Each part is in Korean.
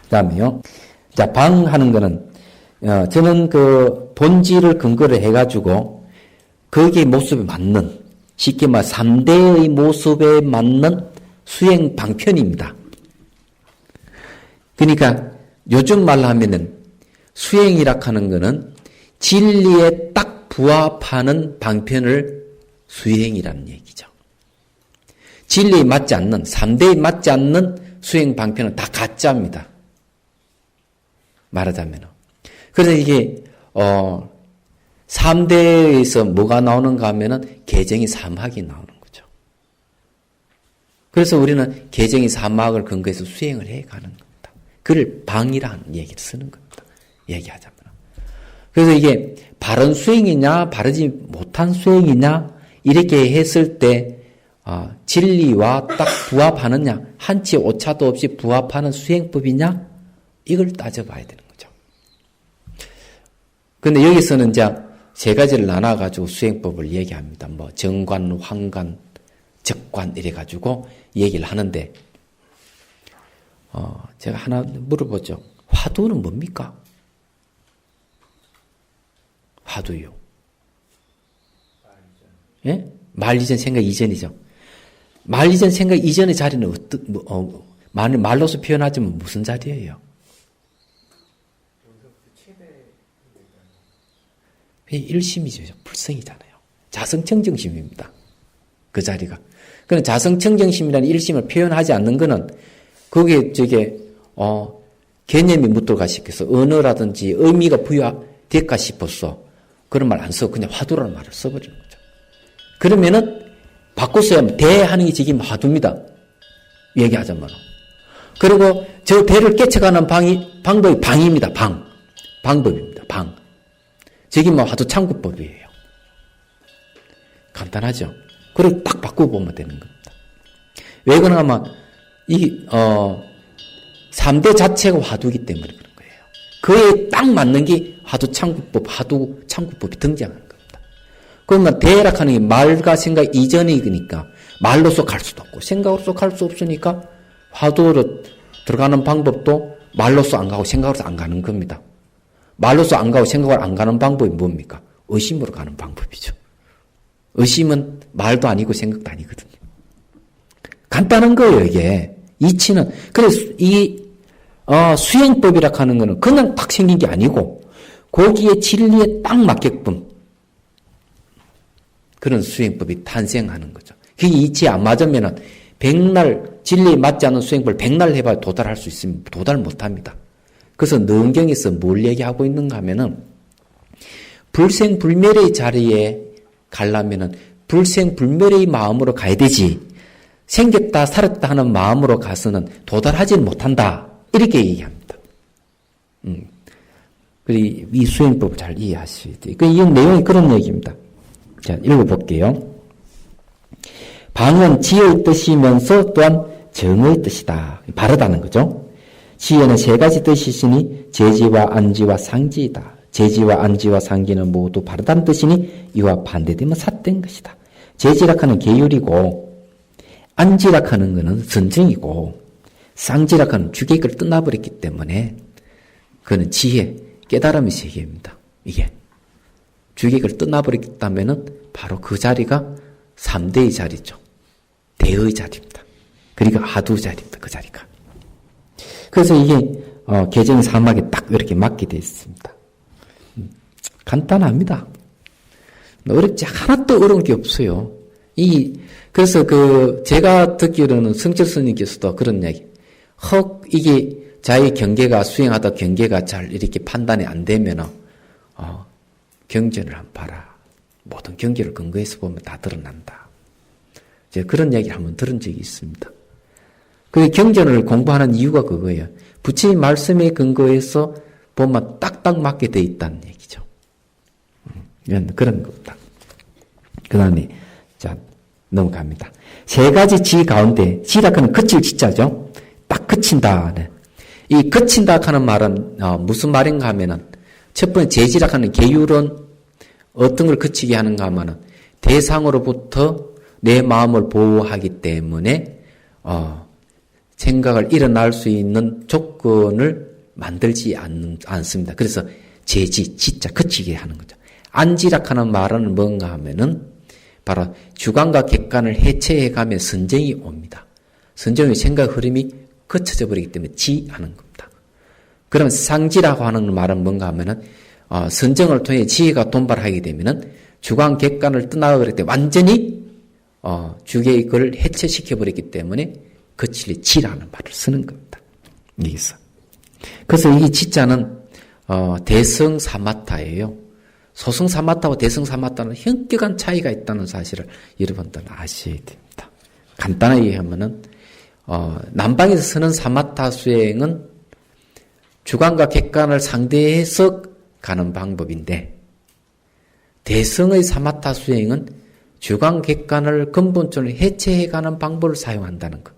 그 다음에요. 자, 방하는 거는, 저는 그 본질을 근거로 해가지고, 거기에 모습에 맞는, 쉽게 말 3대의 모습에 맞는 수행 방편입니다. 그러니까 요즘 말로 하면은 수행이라 하는 거는 진리에 딱 부합하는 방편을 수행이라는 얘기죠. 진리에 맞지 않는, 3대에 맞지 않는 수행 방편은 다 가짜입니다. 말하자면. 그래서 이게, 3대에서 뭐가 나오는가 하면은 개정이 사막이 나오는 거죠. 그래서 우리는 개정이 사막을 근거해서 수행을 해 가는 겁니다. 그를 방이라는 얘기를 쓰는 겁니다. 얘기하자면. 그래서 이게 바른 수행이냐, 바르지 못한 수행이냐, 이렇게 했을 때, 진리와 딱 부합하느냐, 한치 오차도 없이 부합하는 수행법이냐, 이걸 따져봐야 되는 거죠. 근데 여기서는 이제 세 가지를 나눠가지고 수행법을 얘기합니다. 뭐, 정관, 황관, 적관, 이래가지고 얘기를 하는데, 제가 하나 물어보죠. 화두는 뭡니까? 화두요. 예? 말 이전 생각 이전이죠. 말 이전 생각 이전의 자리는 말로서 표현하자면 무슨 자리예요? 일심이죠. 불성이잖아요. 자성청정심입니다. 그 자리가. 그런 자성청정심이라는 일심을 표현하지 않는 거는 거기에 개념이 묻도록 싶어서 언어라든지 의미가 부여될까 싶어서 그런 말 안 써. 그냥 화두라는 말을 써버리는 거죠. 그러면은 바꿔서야 대하는 게 지금 화두입니다. 얘기하자면. 그리고 저 대를 깨쳐가는 방법이 방입니다. 방법입니다. 방. 저기 뭐 화두 창구법이에요. 간단하죠. 그걸 딱 바꿔보면 되는 겁니다. 왜 그러냐 하면 이 3대 자체가 화두이기 때문에 그런 거예요. 그에 딱 맞는 게 화두 창구법이 등장하는 겁니다. 그러면 대락하는 게 말과 생각 이전이니까 말로서 갈 수도 없고 생각으로서 갈 수 없으니까 화두로 들어가는 방법도 말로서 안 가고 생각으로서 안 가는 겁니다. 말로서 안 가고 생각으로 안 가는 방법이 뭡니까? 의심으로 가는 방법이죠. 의심은 말도 아니고 생각도 아니거든요. 간단한 거예요, 이게. 이치는. 그래서 수행법이라 하는 거는 그냥 딱 생긴 게 아니고, 거기에 진리에 딱 맞게끔 그런 수행법이 탄생하는 거죠. 그게 이치에 안 맞으면은 백날, 진리에 맞지 않는 수행법을 백날 해봐야 도달할 수 있으면 도달 못 합니다. 그래서 능경에서 뭘 얘기하고 있는가 하면은, 불생불멸의 자리에 가려면은 불생불멸의 마음으로 가야 되지, 생겼다 살았다 하는 마음으로 가서는 도달하지는 못한다. 이렇게 얘기합니다. 그리고 이 수행법을 잘 이해하셔야 돼요. 이 내용이 그런 얘기입니다. 자, 읽어볼게요. 방은 지혜의 뜻이면서 또한 정의 뜻이다. 바르다는 거죠. 지혜는 세 가지 뜻이 있으니 재지와 안지와 상지이다. 재지와 안지와 상지는 모두 바르다는 뜻이니 이와 반대되면 삿된 것이다. 재지락하는 계율이고 안지락하는 것은 선정이고 상지락하는 주객을 떠나버렸기 때문에 그는 지혜, 깨달음의 세계입니다. 이게 주객을 떠나버렸다면 바로 그 자리가 3대의 자리죠. 대의 자리입니다. 그러니까 하두 자리입니다. 그 자리가. 그래서 이게 개정 사막에 딱 이렇게 맞게 되어 있습니다. 간단합니다. 어렵지 하나도 어려운 게 없어요. 그래서 제가 듣기로는 성철 스님께서도 그런 얘기. 이게 자기 경계가 수행하다 경계가 잘 이렇게 판단이 안 되면 경전을 한번 봐라. 모든 경계를 근거해서 보면 다 드러난다. 제가 그런 얘기를 한번 들은 적이 있습니다. 그 경전을 공부하는 이유가 그거예요. 부처님 말씀에 근거해서 보면 딱딱 맞게 돼 있다는 얘기죠. 그런 겁니다. 그 다음에, 자, 넘어갑니다. 세 가지 지 가운데, 지라고는 그칠 지자죠? 딱 그친다. 이 그친다 하는 말은, 무슨 말인가 하면은, 첫 번째 제지라 하는 계율은 어떤 걸 그치게 하는가 하면은, 대상으로부터 내 마음을 보호하기 때문에, 생각을 일어날 수 있는 조건을 만들지 않습니다. 그래서 제지, 지자, 그치게 하는 거죠. 안지락하는 말은 뭔가 하면은 바로 주관과 객관을 해체해가면 선정이 옵니다. 선정의 생각 흐름이 거쳐져 버리기 때문에 지하는 겁니다. 그럼 상지라고 하는 말은 뭔가 하면은 선정을 통해 지혜가 돈발하게 되면은 주관 객관을 떠나가 그럴 때 완전히 주계의 그를 해체시켜 버렸기 때문에 거칠리 지라는 말을 쓰는 겁니다. 여기서. 그래서 이 지자는 대성 사마타예요. 소성 사마타와 대성 사마타는 현격한 차이가 있다는 사실을 여러분들 아셔야 됩니다. 간단하게 얘기하면은 남방에서 쓰는 사마타 수행은 주관과 객관을 상대해서 가는 방법인데 대성의 사마타 수행은 주관 객관을 근본적으로 해체해가는 방법을 사용한다는 것.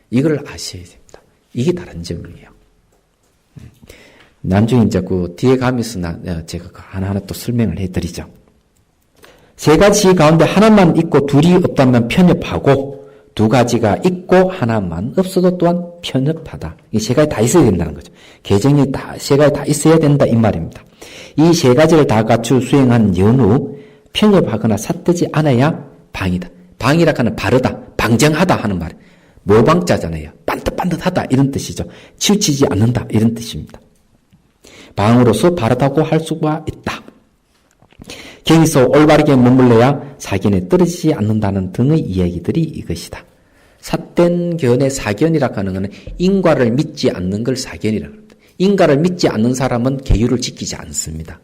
이걸 아셔야 됩니다. 이게 다른 점이에요. 나중에 이제 그 뒤에 가면서 제가 하나하나 또 설명을 해드리죠. 세 가지 가운데 하나만 있고 둘이 없다면 편협하고 두 가지가 있고 하나만 없어도 또한 편협하다. 이 세 가지 다 있어야 된다는 거죠. 개정이 세 가지 다 있어야 된다 이 말입니다. 이 세 가지를 다 갖추어 수행한 연후 편협하거나 삿뜨지 않아야 방이다. 방이라 하는 바르다, 방정하다 하는 말. 모방자잖아요. 반듯반듯하다 이런 뜻이죠. 치우치지 않는다 이런 뜻입니다. 방으로서 바르다고 할 수가 있다. 거기서 올바르게 머물러야 사견에 떨어지지 않는다는 등의 이야기들이 이것이다. 삿된 견의 사견이라고 하는 것은 인과를 믿지 않는 걸 사견이라고 합니다. 인과를 믿지 않는 사람은 계율을 지키지 않습니다.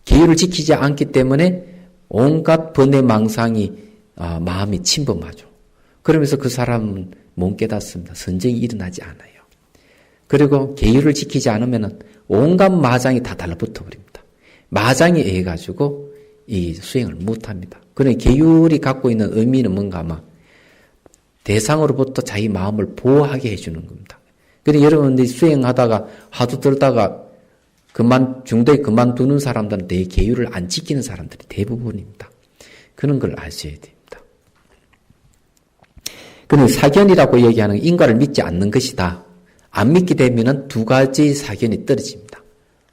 계율을 지키지 않기 때문에 온갖 번뇌 망상이 마음이 침범하죠. 그러면서 그 사람은 못 깨닫습니다. 선정이 일어나지 않아요. 그리고 계율을 지키지 않으면 온갖 마장이 다 달라붙어 버립니다. 마장에 의해 가지고 이 수행을 못합니다. 그러니 계율이 갖고 있는 의미는 뭔가 아마 대상으로부터 자기 마음을 보호하게 해주는 겁니다. 그러니 여러분들이 수행하다가 하도 들다가 중도에 그만두는 사람들은 내 계율을 안 지키는 사람들이 대부분입니다. 그런 걸 아셔야 됩니다. 그런데 사견이라고 얘기하는 인과를 믿지 않는 것이다. 안 믿게 되면은 두 가지 사견이 떨어집니다.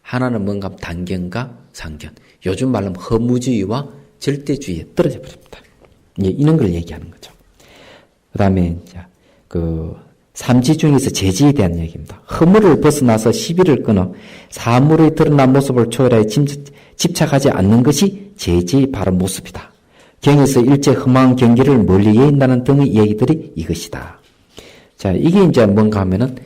하나는 뭔가 단견과 상견. 요즘 말로 허무주의와 절대주의에 떨어져 버립니다. 이런 걸 얘기하는 거죠. 그 다음에 삼지 중에서 제지에 대한 얘기입니다. 허물을 벗어나서 시비를 끊어 사물의 드러난 모습을 초월하여 집착하지 않는 것이 제지의 바른 모습이다. 경에서 일체 흠한 경계를 멀리에 있다는 등의 얘기들이 이것이다. 자, 이게 이제 뭔가 하면은,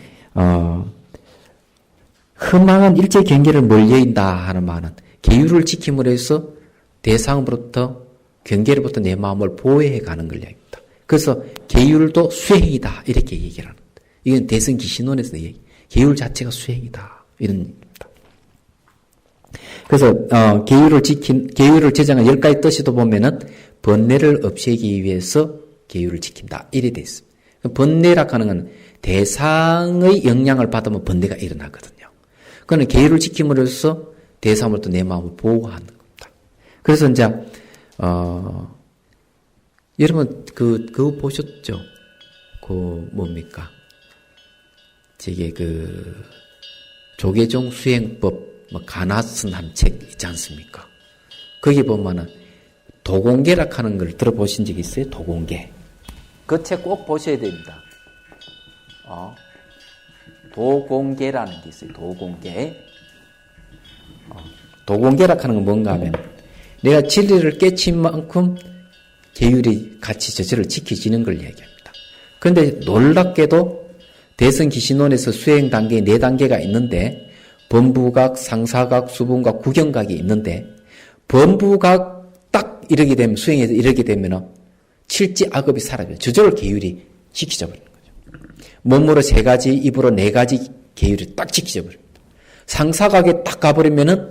흠한 일체 경계를 멀리에 있다 하는 말은 계율을 지킴으로 해서 대상으로부터, 경계로부터 내 마음을 보호해 가는 걸 얘기합니다. 그래서 계율도 수행이다. 이렇게 얘기를 하는 겁니다. 이건 대승기신론에서 얘기. 계율 자체가 수행이다. 이런 얘기입니다. 그래서 계율을 제정한 10가지 뜻에도 보면은 번뇌를 없애기 위해서 계율을 지킨다. 이래 돼 있습니다. 번뇌라고 하는 건 대상의 영향을 받으면 번뇌가 일어나거든요. 그거는 계율을 지킴으로써 대상으로부터 내 마음을 보호하는 겁니다. 그래서 이제 여러분 그거 보셨죠? 뭡니까? 저게 조계종 수행법 가나슨 한 책 있지 않습니까? 거기 보면은 도공계라고 하는 걸 들어보신 적 있어요? 도공계. 그 책 꼭 보셔야 됩니다. 도공계라는 게 있어요. 도공계. 도공계라고 하는 건 뭔가 하면 내가 진리를 깨친 만큼 계율이 같이 저절을 지켜지는 걸 얘기합니다. 그런데 놀랍게도 대승기신론에서 수행 단계에 4단계가 있는데 범부각, 상사각, 수분각, 구경각이 있는데 범부각 딱 이르게 되면 수행에서 이르게 되면 칠지 악업이 사라져요. 저절로 계율이 지켜져 버리는 거죠. 몸으로 3가지, 입으로 4가지 계율이 딱 지켜져 버립니다. 상사각에 딱 가버리면은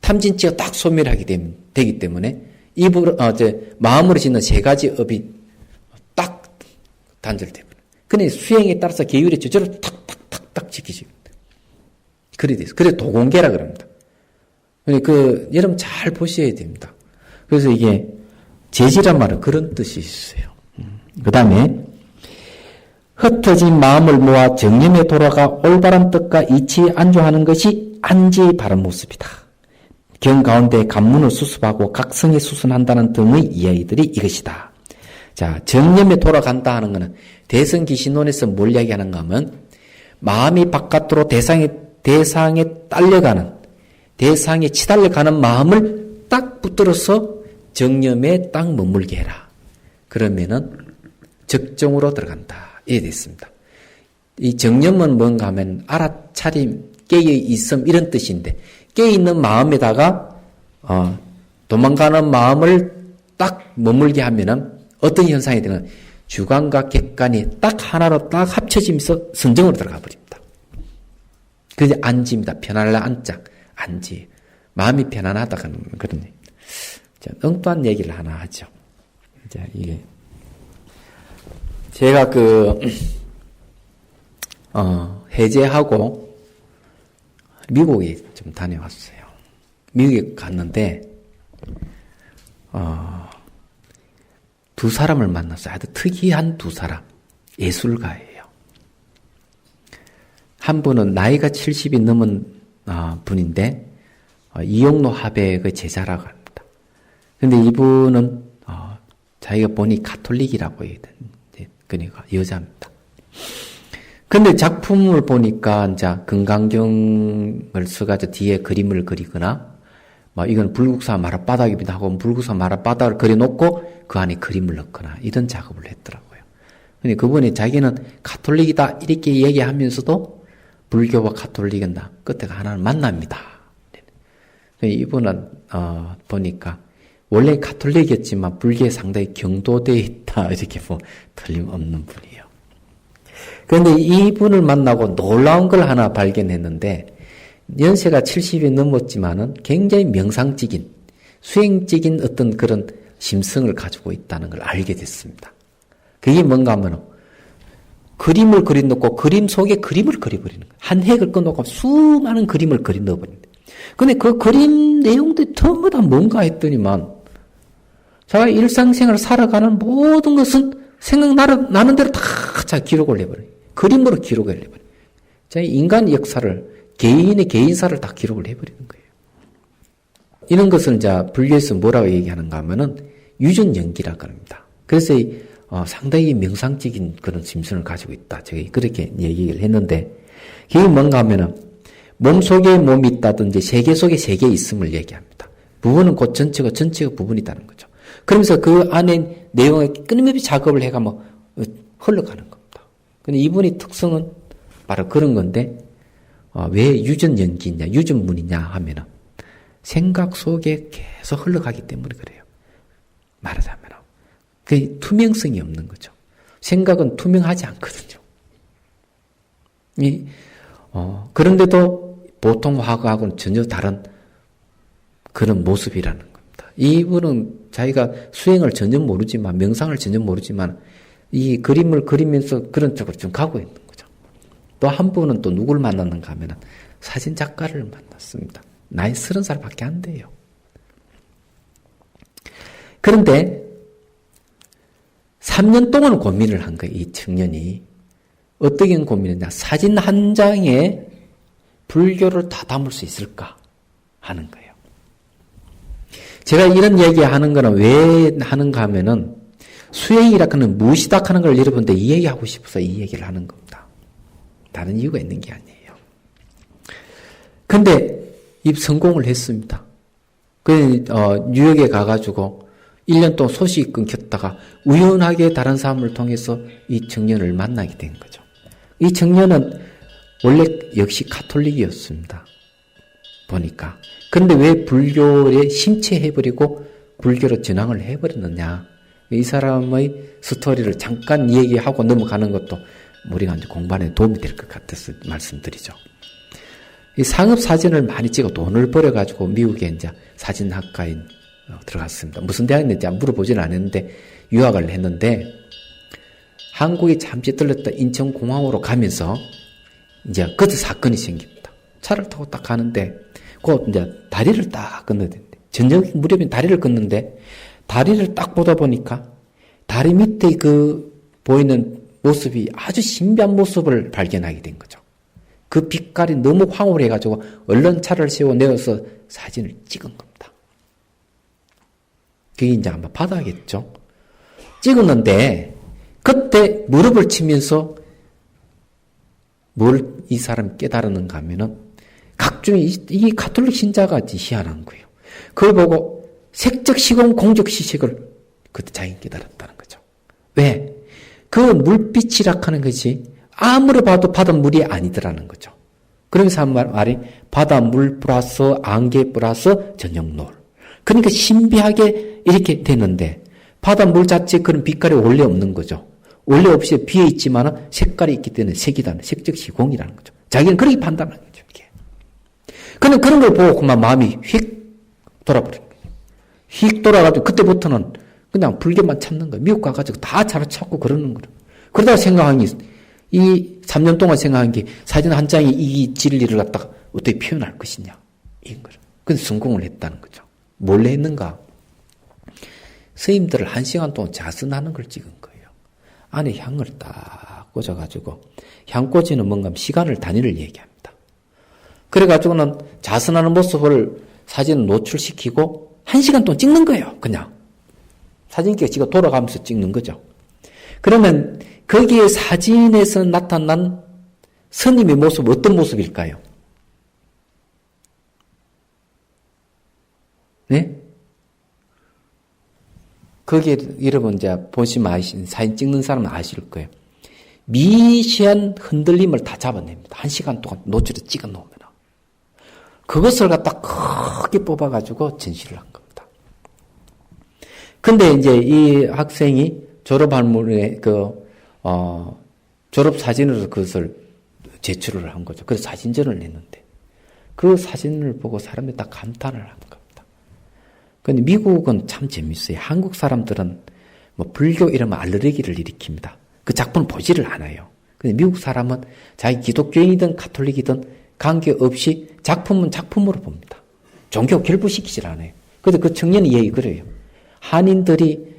탐진치가 딱 소멸하게 되기 때문에 입으로 마음으로 짓는 3가지 업이 딱 단절돼 버려요. 근데 수행에 따라서 계율이 저절로 탁탁탁탁 지켜집니다. 그래 돼서. 그래서 도공계라 그럽니다. 여러분 잘 보셔야 됩니다. 그래서 이게 제지란 말은 그런 뜻이 있어요. 그 다음에, 흩어진 마음을 모아 정념에 돌아가 올바른 뜻과 이치에 안주하는 것이 안지의 바른 모습이다. 경 가운데 관문을 수습하고 각성에 수순한다는 등의 이야기들이 이것이다. 자, 정념에 돌아간다 하는 것은 대성기신론에서 뭘 이야기하는가 하면 마음이 바깥으로 대상에 딸려가는, 대상에 치달려가는 마음을 딱 붙들어서 정념에 딱 머물게 해라. 그러면은 적정으로 들어간다. 이래 됐습니다. 이 정념은 뭔가 하면 알아차림, 깨어있음 이런 뜻인데 깨어있는 마음에다가 도망가는 마음을 딱 머물게 하면은 어떤 현상이 되는 주관과 객관이 딱 하나로 딱 합쳐지면서 선정으로 들어가 버립니다. 그게 안지입니다. 편안할 안자, 안지. 마음이 편안하다 하는 그런 얘기. 자, 엉뚱한 얘기를 하나 하죠. 자, 이게 제가 해제하고 미국에 좀 다녀왔어요. 미국에 갔는데 두 사람을 만났어요. 아주 특이한 두 사람. 예술가예요. 한 분은 나이가 70이 넘은 분인데 이용로 화백의 제자라고 합니다. 그런데 이분은 자기가 보니 가톨릭이라고 해야 되는데 그러니까 여자입니다. 근데 작품을 보니까 이제 금강경을 써가지고 뒤에 그림을 그리거나 이건 불국사 마룻바닥이기도 하고 불국사 마룻바닥을 그려놓고 그 안에 그림을 넣거나 이런 작업을 했더라고요. 근데 그분이 자기는 가톨릭이다 이렇게 얘기하면서도 불교와 가톨릭은 다 끝에가 하나는 만납니다. 이분은 보니까 원래 가톨릭이었지만 불교에 상당히 경도되어 있다 이렇게 틀림없는 분이에요. 그런데 이분을 만나고 놀라운 걸 하나 발견했는데 연세가 70이 넘었지만은 굉장히 명상적인 수행적인 어떤 그런 심성을 가지고 있다는 걸 알게 됐습니다. 그게 뭔가 하면 그림을 그려놓고 그림 속에 그림을 그려버리는 거예요. 한 획을 끊어놓고 수많은 그림을 그려 넣어버리는 거예요. 근데 그 그림 내용들이 전부 다 뭔가 했더니만 자가 일상생활을 살아가는 모든 것은 생각나는 대로 다 기록을 해버려요. 그림으로 기록을 해버려요. 자기 인간 역사를 개인의 개인사를 다 기록을 해버리는 거예요. 이런 것을 이제 불교에서 뭐라고 얘기하는가 하면은 유전연기라고 합니다. 그래서 상당히 명상적인 그런 심성을 가지고 있다. 저희 그렇게 얘기를 했는데 그게 뭔가 하면은 몸 속에 몸이 있다든지 세계 속에 세계 있음을 얘기합니다. 부분은 곧 전체가 부분이다는 거죠. 그러면서 그 안에 내용을 끊임없이 작업을 해가면 흘러가는 겁니다. 근데 이분의 특성은 바로 그런 건데 왜 유전연기냐, 유전문이냐 하면은 생각 속에 계속 흘러가기 때문에 그래요. 말하자면 그 투명성이 없는 거죠. 생각은 투명하지 않거든요. 그런데도 보통 화학하고는 전혀 다른 그런 모습이라는 겁니다. 이분은 자기가 수행을 전혀 모르지만 명상을 전혀 모르지만 이 그림을 그리면서 그런 쪽으로 좀 가고 있는 거죠. 또 한 분은 또 누굴 만났는가 하면 사진 작가를 만났습니다. 나이 30살밖에 안 돼요. 그런데 3년 동안 고민을 한 거예요. 이 청년이. 어떻게 고민했냐. 사진 한 장에 불교를 다 담을 수 있을까 하는 거예요. 제가 이런 얘기하는 거는 왜 하는가 하면은 수행이라고 하는 무엇이다 하는 걸 여러분들 이야기하고 싶어서 이 얘기를 하는 겁니다. 다른 이유가 있는 게 아니에요. 근데 이 성공을 했습니다. 뉴욕에 가가지고 1년 동안 소식이 끊겼다가 우연하게 다른 사람을 통해서 이 청년을 만나게 된 거죠. 이 청년은 원래 역시 가톨릭이었습니다. 보니까. 그런데 왜 불교에 심취해버리고 불교로 전향을 해버렸느냐. 이 사람의 스토리를 잠깐 얘기하고 넘어가는 것도 우리가 이제 공부하는 데 도움이 될 것 같아서 말씀드리죠. 이 상업 사진을 많이 찍어 돈을 벌어가지고 미국에 이제 사진학과에 들어갔습니다. 무슨 대학인지 물어보지는 않았는데 유학을 했는데 한국에 잠시 들렀다 인천공항으로 가면서 이제 그때 사건이 생깁니다. 차를 타고 딱 가는데 곧 이제 다리를 딱 건너는데 저녁 무렵에 다리를 걷는데 다리를 딱 보다 보니까 다리 밑에 그 보이는 모습이 아주 신비한 모습을 발견하게 된 거죠. 그 빛깔이 너무 황홀해가지고 얼른 차를 세워 내어서 사진을 찍은 겁니다. 그게 이제 아마 바다겠죠. 찍었는데 그때 무릎을 치면서 뭘 이 사람이 깨달았는가 하면은 각종의 이 가톨릭 신자가 희한한 거예요. 그걸 보고 색적 시공 공적 시식을 그때 자기가 깨달았다는 거죠. 왜? 그 물빛이라 하는 것이 아무리 봐도 바닷물이 아니더라는 거죠. 그러면서 한 말이 바닷물 플러스 안개 플러스 저녁 노을. 그러니까 신비하게 이렇게 되는데 바닷물 자체에 그런 빛깔이 원래 없는 거죠. 원래 없이 비어 있지만 색깔이 있기 때문에 색이라는 색적 시공이라는 거죠. 자기는 그렇게 판단하는 거죠. 이게. 그는 그런 걸 보고 그만 마음이 휙 돌아버린 거예요. 휙 돌아가지고 그때부터는 그냥 불교만 찾는 거예요. 미국 가가지고 다 찾고 그러는 거예요. 그러다가 생각한 게, 이 3년 동안 생각한 게 사진 한 장이 이 진리를 갖다가 어떻게 표현할 것이냐. 이런 거죠. 근데 성공을 했다는 거죠. 몰래 했는가? 스님들을 1시간 동안 자선하는 걸 찍은 거예요. 안에 향을 딱 꽂아가지고, 향 꽂이는 뭔가 시간을 단위를 얘기합니다. 그래가지고는 자선하는 모습을 사진을 노출시키고 1시간 동안 찍는 거예요. 그냥. 사진기가 지가 돌아가면서 찍는 거죠. 그러면 거기에 사진에서 나타난 스님의 모습 어떤 모습일까요? 네? 거기에 여러분 이제 보시면 사진 찍는 사람은 아실 거예요. 미시한 흔들림을 다 잡아냅니다. 1시간 동안 노출에 찍어 놓으면. 그것을 갖다 크게 뽑아가지고 전시를 한 겁니다. 근데 이제 이 학생이 졸업한 물에 졸업 사진으로 그것을 제출을 한 거죠. 그래서 사진전을 냈는데 그 사진을 보고 사람들이 다 감탄을 하는 겁니다. 근데 미국은 참 재밌어요. 한국 사람들은 뭐 불교 이러면 알레르기를 일으킵니다. 그 작품을 보지를 않아요. 근데 미국 사람은 자기 기독교인이든 가톨릭이든 관계없이 작품은 작품으로 봅니다. 종교 결부시키질 않아요. 그래서 그 청년이 얘기 그래요. 한인들이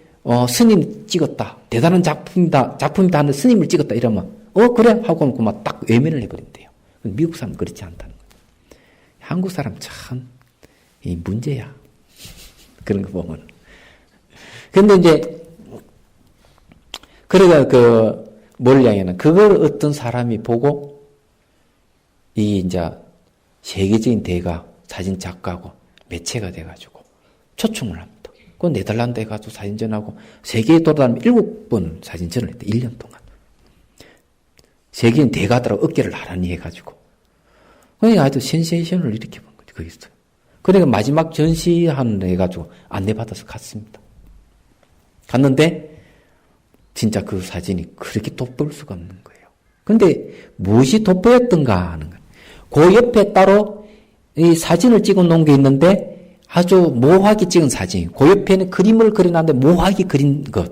스님 찍었다. 대단한 작품이다 하는데 스님을 찍었다 이러면 그래 하고 막 딱 외면을 해버린대요. 미국 사람은 그렇지 않다는 거예요. 한국 사람 참 이 문제야. 그런 거 보면. 근데 이제 그래가 뭘 향해는 그걸 어떤 사람이 보고 이 이제 세계적인 대가 사진 작가고 매체가 돼가지고 초청을 합니다. 그 네덜란드에 가서 사진전하고 세계에 돌아다니면 7번 사진전을 했대. 1년 동안. 세계인 대가들하고 어깨를 나란히 해가지고. 그러니까 아주 센세이션을 일으켜본 거죠. 거기서. 그러니까 마지막 전시하는 해가지고 안내받아서 갔습니다. 갔는데 진짜 그 사진이 그렇게 돋보일 수가 없는 거예요. 근데 무엇이 돋보였던가 하는 거예요. 그 옆에 따로 이 사진을 찍어 놓은 게 있는데 아주 모호하게 찍은 사진. 그 옆에는 그림을 그려놨는데 모호하게 그린 것.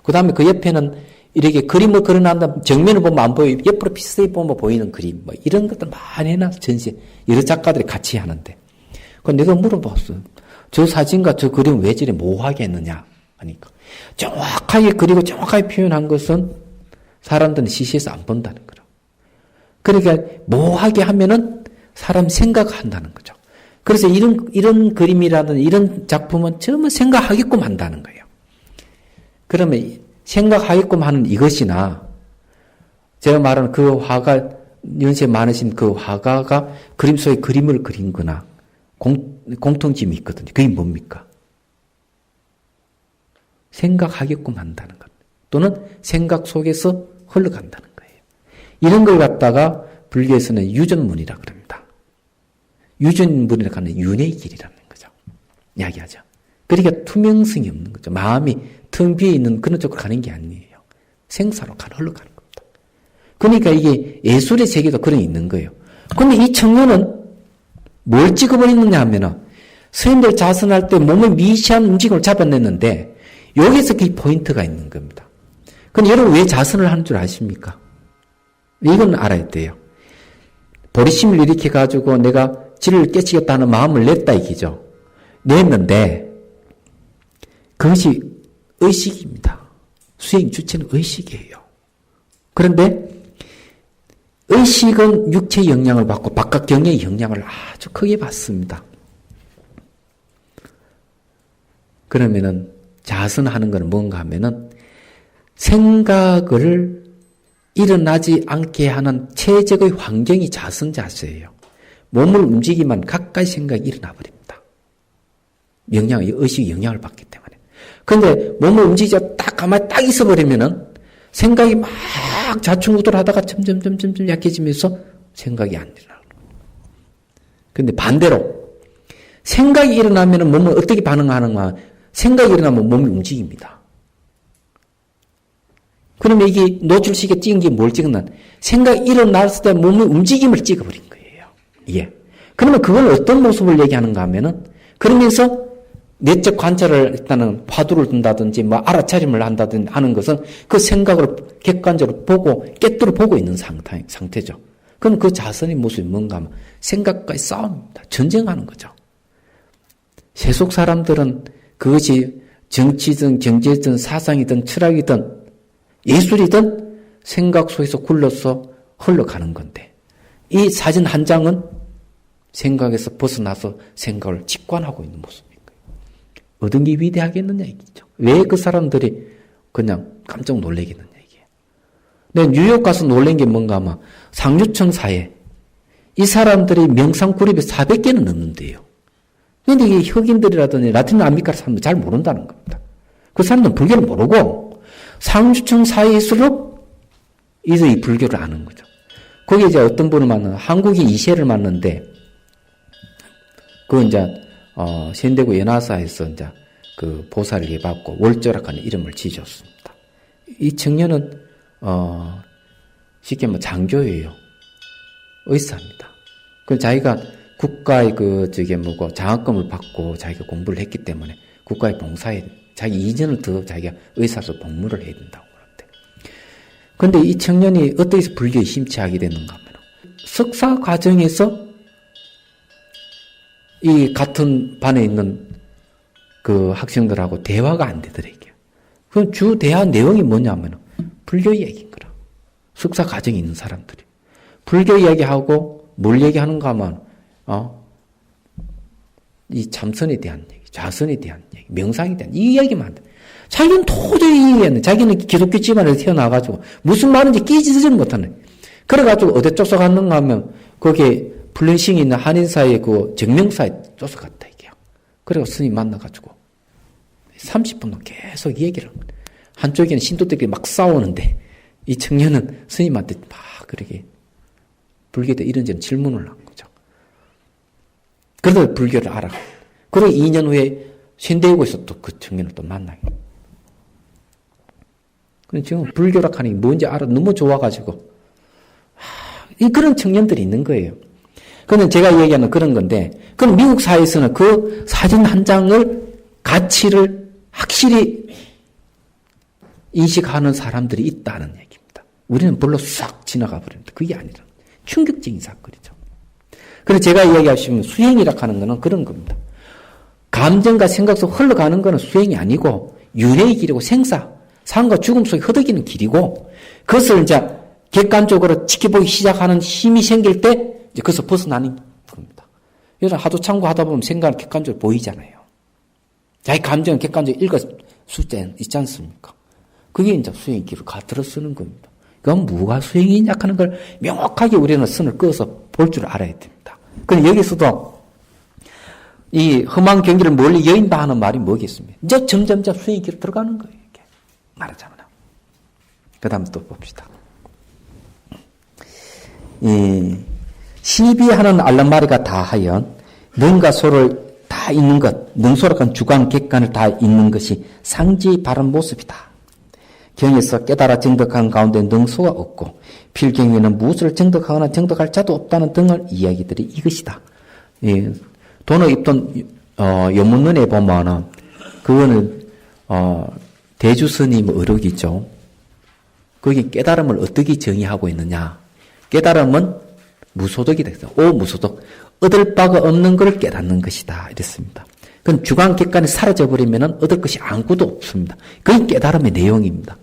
그 다음에 그 옆에는 이렇게 그림을 그려놨는데 정면을 보면 안 보이고 옆으로 비슷하게 보면 보이는 그림. 뭐 이런 것들 많이 해놔서 전시. 여러 작가들이 같이 하는데. 그 내가 물어봤어요. 저 사진과 저 그림 왜 저리 모호하게 했느냐. 하니까. 정확하게 그리고 정확하게 표현한 것은 사람들은 시시해서 안 본다는 거죠. 그러니까 모호하게 하면은 사람 생각한다는 거죠. 그래서 이런 그림이라든 이런 작품은 전부 생각하게끔 한다는 거예요. 그러면 생각하게끔 하는 이것이나 제가 말하는 그 화가 연세 많으신 그 화가가 그림 속에 그림을 그린 거나 공통점이 있거든요. 그게 뭡니까? 생각하게끔 한다는 것. 또는 생각 속에서 흘러간다는 거예요. 이런 걸 갖다가 불교에서는 유전문이라 그럽니다. 유전문이라고 하는 윤회의 길이라는 거죠. 이야기하죠. 그러니까 투명성이 없는 거죠. 마음이 텅 비어 있는 그런 쪽으로 가는 게 아니에요. 생사로 흘러가는 겁니다. 그러니까 이게 예술의 세계도 그런 게 있는 거예요. 그런데 이 청년은 뭘 찍어버리느냐 하면은 스님들 자선할 때 몸의 미시한 움직임을 잡아냈는데 여기서 그 포인트가 있는 겁니다. 근데 여러분 왜 자선을 하는 줄 아십니까? 이건 알아야 돼요. 보리심을 일으켜가지고 내가 진리를 깨치겠다는 마음을 냈다 이기죠. 냈는데 그것이 의식입니다. 수행 주체는 의식이에요. 그런데 의식은 육체의 영향을 받고 바깥 경계의 영향을 아주 크게 받습니다. 그러면은 자선하는 것은 뭔가 하면은 생각을 일어나지 않게 하는 체적의 환경이 자선자세예요. 몸을 움직이면 가까이 생각이 일어나 버립니다. 의식이 영향을 받기 때문에. 그런데 몸을 움직이자 딱 가만히 딱 있어 버리면은 생각이 막 좌충우돌하다가 점점 약해지면서 생각이 안 일어나요. 그런데 반대로 생각이 일어나면 몸은 어떻게 반응하는가? 생각이 일어나면 몸이 움직입니다. 그러면 이게 노출시계 찍은 게 뭘 찍었나? 생각이 일어났을 때 몸의 움직임을 찍어버린 거예요. 예. 그러면 그걸 어떤 모습을 얘기하는가 하면은, 그러면서 내적 관찰을 일단은 화두를 둔다든지 뭐 알아차림을 한다든지 하는 것은 그 생각을 객관적으로 보고 깨뚫어 보고 있는 상태죠. 그럼 그 자선의 모습이 뭔가 하면 생각과의 싸움입니다. 전쟁하는 거죠. 세속 사람들은 그것이 정치든 경제든 사상이든 철학이든 예술이든 생각 속에서 굴러서 흘러가는 건데, 이 사진 한 장은 생각에서 벗어나서 생각을 직관하고 있는 모습인 거예요. 어떤 게 위대하겠느냐 얘기죠. 왜 그 사람들이 그냥 깜짝 놀래겠느냐 얘기예요. 내가 뉴욕 가서 놀란 게 뭔가 하면 상류층 사회, 이 사람들이 명상 그룹이 400개는 넘는데요. 그런데 이게 흑인들이라든지 라틴 아메리카 사람들 잘 모른다는 겁니다. 그 사람들은 불교를 모르고 상류층 사회일수록 이 불교를 아는 거죠. 거기에 이제 어떤 분을 만나, 한국인 이세를 만났는데, 그 이제, 현대구 연화사에서 이제 그 보살을 받고 월조락하는 이름을 지어줬습니다. 이 청년은, 쉽게 말하면 장교예요. 의사입니다. 그 자기가 국가의 장학금을 받고 자기가 공부를 했기 때문에 국가의 봉사에 자기 이전을 더 자기가 의사로서 복무를 해야 된다고 그러는데. 그런데 이 청년이 어떻게 해서 불교에 심취하게 됐는가 하면, 석사 과정에서 이 같은 반에 있는 그 학생들하고 대화가 안 되더라고요. 그럼 주 대화 내용이 뭐냐면 불교 얘기인 거라. 석사 과정에 있는 사람들이. 불교 이야기하고 뭘 얘기하는가 하면, 이 참선에 대한 얘기, 자선에 대한 얘기, 명상에 대한 이 이야기만 한다. 자기는 도저히 이해했네. 자기는 기독교 집안에서 태어나가지고 무슨 말인지 끼지를 못하네. 그래가지고 어디 쫓아갔는가 하면 거기에 불륜싱이 있는 한인사의 그 정명사에 쫓아갔다 이게요. 그래서 스님 만나가지고 30분 동안 계속 얘기를 합니다. 한쪽에는 신도들끼리 막 싸우는데 이 청년은 스님한테 막 그렇게 불교에 대해 이런저런 질문을 한 거죠. 그러다 불교를 알아가. 그리고 2년 후에 현대국에서 또 그 청년을 또 만나요. 그럼 지금 불교라 하는 게 뭔지 알아 너무 좋아가지고 그런 청년들이 있는 거예요. 그는 제가 얘기하는 그런 건데, 그럼 미국 사회에서는 그 사진 한 장을 가치를 확실히 인식하는 사람들이 있다는 얘기입니다. 우리는 별로 싹 지나가 버립니다. 그게 아니라 충격적인 사건이죠. 그래서 제가 이야기하시면 수행이라 하는 것은 그런 겁니다. 감정과 생각 속 흘러가는 것은 수행이 아니고 윤회의 길이고 삶과 죽음 속에 허덕이는 길이고, 그것을 이제 객관적으로 지켜보기 시작하는 힘이 생길 때 이제 그것을 벗어나는 겁니다. 그래서 하도 참고하다 보면 생각은 객관적으로 보이잖아요. 자기 감정은 객관적으로 읽을 수 있지 않습니까? 그게 이제 수행의 길을 가들어 쓰는 겁니다. 그건 뭐가 수행이냐 하는 걸 명확하게 우리는 선을 그어서 볼 줄 알아야 됩니다. 그럼 여기서도 이 험한 경기를 멀리 여인다 하는 말이 뭐겠습니까? 이제 점점 수행의 길로 들어가는 거예요. 이렇게 말하자면. 그 다음 또 봅시다. 시비하는 알랑마리가 다하연 능과 소를 다 있는 것, 능소락한 주관 객관을 다 있는 것이 상지 바른 모습이다. 경에서 깨달아 정덕한 가운데 능소가 없고 필경에는 무엇을 정덕하거나 정덕할 자도 없다는 등을 이야기들이 이것이다. 도너 입던 연문론에 보면은 그거는 대주스님 의록이죠. 거기 깨달음을 어떻게 정의하고 있느냐? 깨달음은 무소득이다. 무소득. 얻을 바가 없는 것을 깨닫는 것이다. 이랬습니다. 그건 주관 객관이 사라져버리면 얻을 것이 아무것도 없습니다. 그게 깨달음의 내용입니다.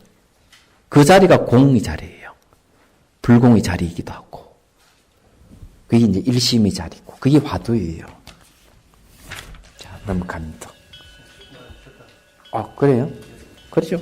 그 자리가 공의 자리예요. 불공의 자리이기도 하고, 그게 이제 일심의 자리고, 그게 화두예요. 자, 넘어갑니다. 아, 그래요? 그렇죠.